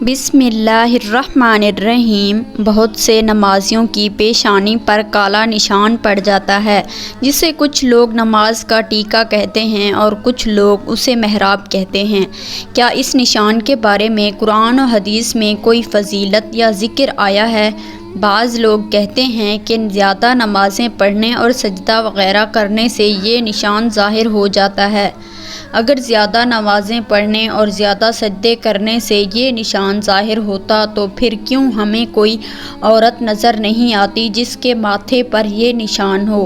بسم اللہ الرحمن الرحیم۔ بہت سے نمازیوں کی پیشانی پر کالا نشان پڑ جاتا ہے، جسے کچھ لوگ نماز کا ٹیکا کہتے ہیں اور کچھ لوگ اسے محراب کہتے ہیں۔ کیا اس نشان کے بارے میں قرآن و حدیث میں کوئی فضیلت یا ذکر آیا ہے؟ بعض لوگ کہتے ہیں کہ زیادہ نمازیں پڑھنے اور سجدہ وغیرہ کرنے سے یہ نشان ظاہر ہو جاتا ہے۔ اگر زیادہ نمازیں پڑھنے اور زیادہ سجدے کرنے سے یہ نشان ظاہر ہوتا تو پھر کیوں ہمیں کوئی عورت نظر نہیں آتی جس کے ماتھے پر یہ نشان ہو؟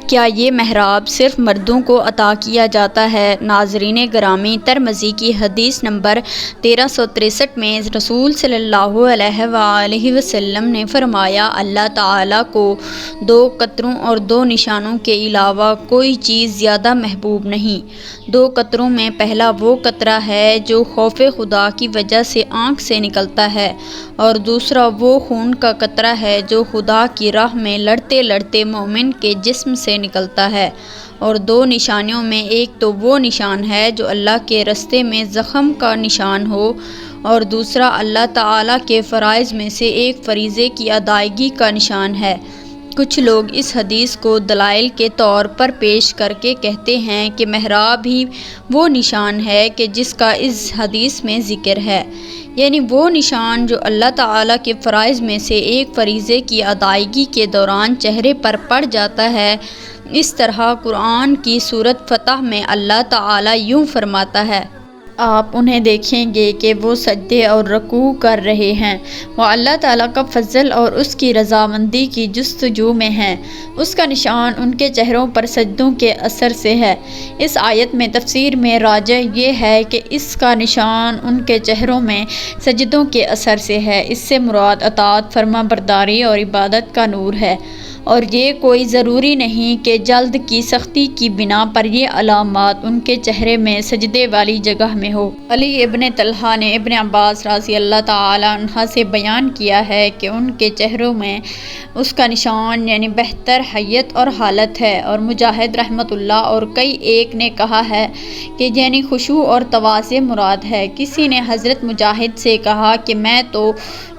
کیا یہ محراب صرف مردوں کو عطا کیا جاتا ہے؟ ناظرین گرامی، ترمذی کی حدیث نمبر 1363 میں رسول صلی اللہ علیہ وآلہ وسلم نے فرمایا، اللہ تعالیٰ کو 2 قطروں اور 2 نشانوں کے علاوہ کوئی چیز زیادہ محبوب نہیں۔ 2 قطروں میں پہلا وہ قطرہ ہے جو خوف خدا کی وجہ سے آنکھ سے نکلتا ہے، اور دوسرا وہ خون کا قطرہ ہے جو خدا کی راہ میں لڑتے لڑتے مومن کے جسم سے نکلتا ہے۔ اور 2 نشانیوں میں ایک تو وہ نشان ہے جو اللہ کے رستے میں زخم کا نشان ہو، اور دوسرا اللہ تعالیٰ کے فرائض میں سے ایک فریضے کی ادائیگی کا نشان ہے۔ کچھ لوگ اس حدیث کو دلائل کے طور پر پیش کر کے کہتے ہیں کہ محراب ہی وہ نشان ہے کہ جس کا اس حدیث میں ذکر ہے، یعنی وہ نشان جو اللہ تعالیٰ کے فرائض میں سے ایک فریضے کی ادائیگی کے دوران چہرے پر پڑ جاتا ہے۔ اس طرح قرآن کی سورۃ فتح میں اللہ تعالیٰ یوں فرماتا ہے، آپ انہیں دیکھیں گے کہ وہ سجدے اور رکوع کر رہے ہیں، وہ اللہ تعالیٰ کا فضل اور اس کی رضامندی کی جستجو میں ہیں، اس کا نشان ان کے چہروں پر سجدوں کے اثر سے ہے۔ اس آیت میں تفسیر میں راجح یہ ہے کہ اس کا نشان ان کے چہروں میں سجدوں کے اثر سے ہے۔ اس سے مراد اطاعت، فرما برداری اور عبادت کا نور ہے، اور یہ کوئی ضروری نہیں کہ جلد کی سختی کی بنا پر یہ علامات ان کے چہرے میں سجدے والی جگہ میں ہو۔ علی ابن طلحہ نے ابن عباس رضی اللہ تعالی عنہ سے بیان کیا ہے کہ ان کے چہروں میں اس کا نشان یعنی بہتر حیت اور حالت ہے، اور مجاہد رحمۃ اللہ اور کئی ایک نے کہا ہے کہ یعنی خشوع اور تواضع مراد ہے۔ کسی نے حضرت مجاہد سے کہا کہ میں تو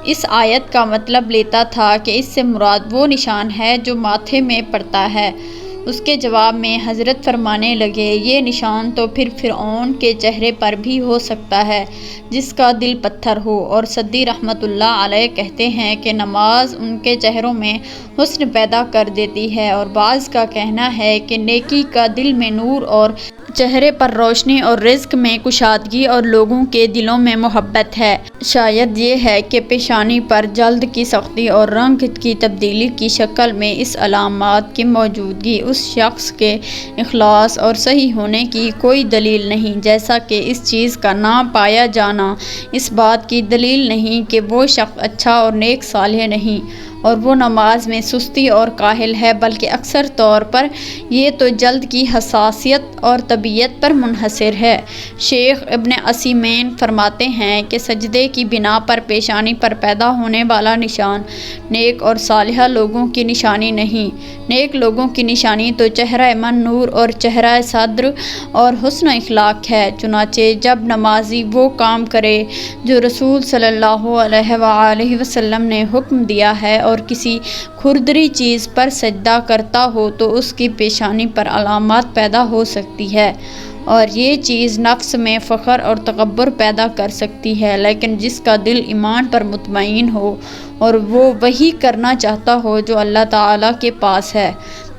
اس آیت کا مطلب لیتا تھا کہ اس سے مراد وہ نشان ہے جو ماتھے میں پڑتا ہے۔ اس کے جواب میں حضرت فرمانے لگے، یہ نشان تو پھر فرعون کے چہرے پر بھی ہو سکتا ہے جس کا دل پتھر ہو۔ اور سدی رحمۃ اللہ علیہ کہتے ہیں کہ نماز ان کے چہروں میں حسن پیدا کر دیتی ہے، اور بعض کا کہنا ہے کہ نیکی کا دل میں نور اور چہرے پر روشنی اور رزق میں کشادگی اور لوگوں کے دلوں میں محبت ہے۔ شاید یہ ہے کہ پیشانی پر جلد کی سختی اور رنگ کی تبدیلی کی شکل میں اس علامات کی موجودگی اس شخص کے اخلاص اور صحیح ہونے کی کوئی دلیل نہیں، جیسا کہ اس چیز کا نہ پایا جانا اس بات کی دلیل نہیں کہ وہ شخص اچھا اور نیک صالح نہیں اور وہ نماز میں سستی اور کاہل ہے، بلکہ اکثر طور پر یہ تو جلد کی حساسیت اور طبیعت پر منحصر ہے۔ شیخ ابن عثیمین فرماتے ہیں کہ سجدے کی بنا پر پیشانی پر پیدا ہونے والا نشان نیک اور صالح لوگوں کی نشانی نہیں۔ نیک لوگوں کی نشانی تو چہرہ من نور اور چہرہ صدر اور حسن اخلاق ہے۔ چنانچہ جب نمازی وہ کام کرے جو رسول صلی اللہ علیہ وآلہ وسلم نے حکم دیا ہے اور کسی کھردری چیز پر سجدہ کرتا ہو تو اس کی پیشانی پر علامات پیدا ہو سکتی ہے، اور یہ چیز نفس میں فخر اور تکبر پیدا کر سکتی ہے، لیکن جس کا دل ایمان پر مطمئن ہو اور وہ وہی کرنا چاہتا ہو جو اللہ تعالیٰ کے پاس ہے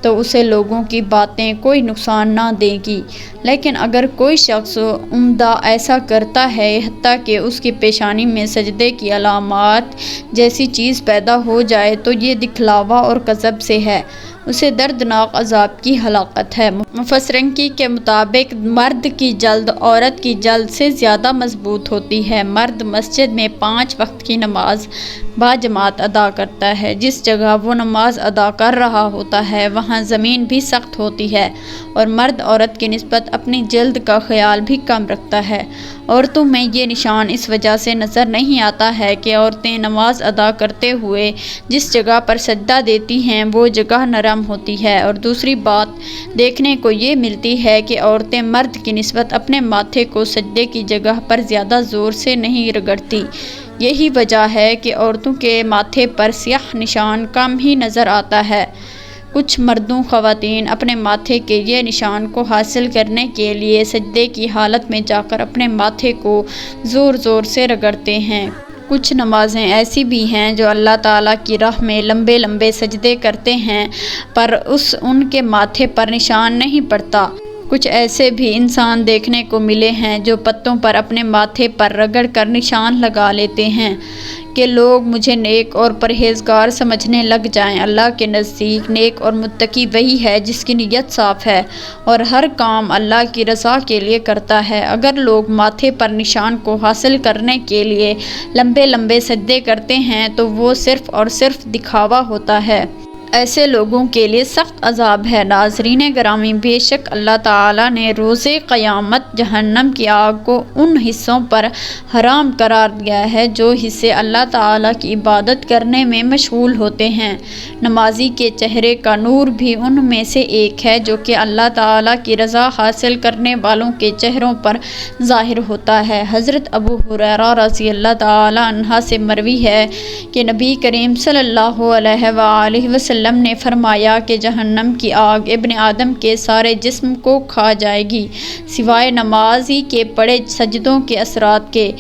تو اسے لوگوں کی باتیں کوئی نقصان نہ دیں گی۔ لیکن اگر کوئی شخص عمدہ ایسا کرتا ہے حتیٰ کہ اس کی پیشانی میں سجدے کی علامات جیسی چیز پیدا ہو جائے تو یہ دکھلاوا اور کذب سے ہے، اسے دردناک عذاب کی ہلاکت ہے۔ مفسرین کے مطابق مرد کی جلد عورت کی جلد سے زیادہ مضبوط ہوتی ہے۔ مرد مسجد میں 5 وقت کی نماز باجماعت ادا کرتا ہے، جس جگہ وہ نماز ادا کر رہا ہوتا ہے وہاں زمین بھی سخت ہوتی ہے، اور مرد عورت کی نسبت اپنی جلد کا خیال بھی کم رکھتا ہے۔ عورتوں میں یہ نشان اس وجہ سے نظر نہیں آتا ہے کہ عورتیں نماز ادا کرتے ہوئے جس جگہ پر سجدہ دیتی ہیں وہ جگہ نرم ہوتی ہے، اور دوسری بات دیکھنے کو یہ ملتی ہے کہ عورتیں مرد کی نسبت اپنے ماتھے کو سجدے کی جگہ پر زیادہ زور سے نہیں رگڑتی۔ یہی وجہ ہے کہ عورتوں کے ماتھے پر سیاہ نشان کم ہی نظر آتا ہے۔ کچھ مردوں خواتین اپنے ماتھے کے یہ نشان کو حاصل کرنے کے لیے سجدے کی حالت میں جا کر اپنے ماتھے کو زور زور سے رگڑتے ہیں۔ کچھ نمازیں ایسی بھی ہیں جو اللہ تعالیٰ کی راہ میں لمبے لمبے سجدے کرتے ہیں پر ان کے ماتھے پر نشان نہیں پڑتا۔ کچھ ایسے بھی انسان دیکھنے کو ملے ہیں جو پتوں پر اپنے ماتھے پر رگڑ کر نشان لگا لیتے ہیں کہ لوگ مجھے نیک اور پرہیزگار سمجھنے لگ جائیں۔ اللہ کے نزدیک نیک اور متقی وہی ہے جس کی نیت صاف ہے اور ہر کام اللہ کی رضا کے لیے کرتا ہے۔ اگر لوگ ماتھے پر نشان کو حاصل کرنے کے لیے لمبے لمبے سجدے کرتے ہیں تو وہ صرف اور صرف دکھاوا ہوتا ہے۔ ایسے لوگوں کے لیے سخت عذاب ہے۔ ناظرین گرامی، بے شک اللہ تعالیٰ نے روز قیامت جہنم کی آگ کو ان حصوں پر حرام قرار دیا ہے جو حصے اللہ تعالیٰ کی عبادت کرنے میں مشغول ہوتے ہیں۔ نمازی کے چہرے کا نور بھی ان میں سے ایک ہے جو کہ اللہ تعالیٰ کی رضا حاصل کرنے والوں کے چہروں پر ظاہر ہوتا ہے۔ حضرت ابو ہریرہ رضی اللہ تعالیٰ عنہ سے مروی ہے کہ نبی کریم صلی اللہ علیہ وآلہ وسلم نے فرمایا کہ جہنم کی آگ ابن آدم کے سارے جسم کو کھا جائے گی سوائے نمازی کے پڑے سجدوں کے اثرات کے،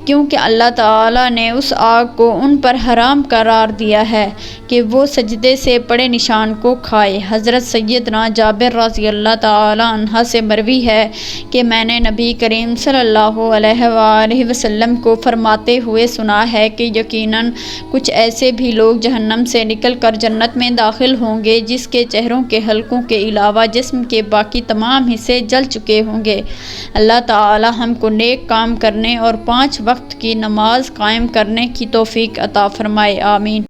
کیونکہ اللہ تعالیٰ نے اس آگ کو ان پر حرام قرار دیا ہے کہ وہ سجدے سے پڑے نشان کو کھائے۔ حضرت سیدنا جابر رضی اللہ تعالیٰ عنہ سے مروی ہے کہ میں نے نبی کریم صلی اللہ علیہ وآلہ وسلم کو فرماتے ہوئے سنا ہے کہ یقیناً کچھ ایسے بھی لوگ جہنم سے نکل کر جنت میں داخل ہوں گے جس کے چہروں کے حلقوں کے علاوہ جسم کے باقی تمام حصے جل چکے ہوں گے۔ اللہ تعالی ہم کو نیک کام کرنے اور 5 وقت کی نماز قائم کرنے کی توفیق عطا فرمائے، آمین۔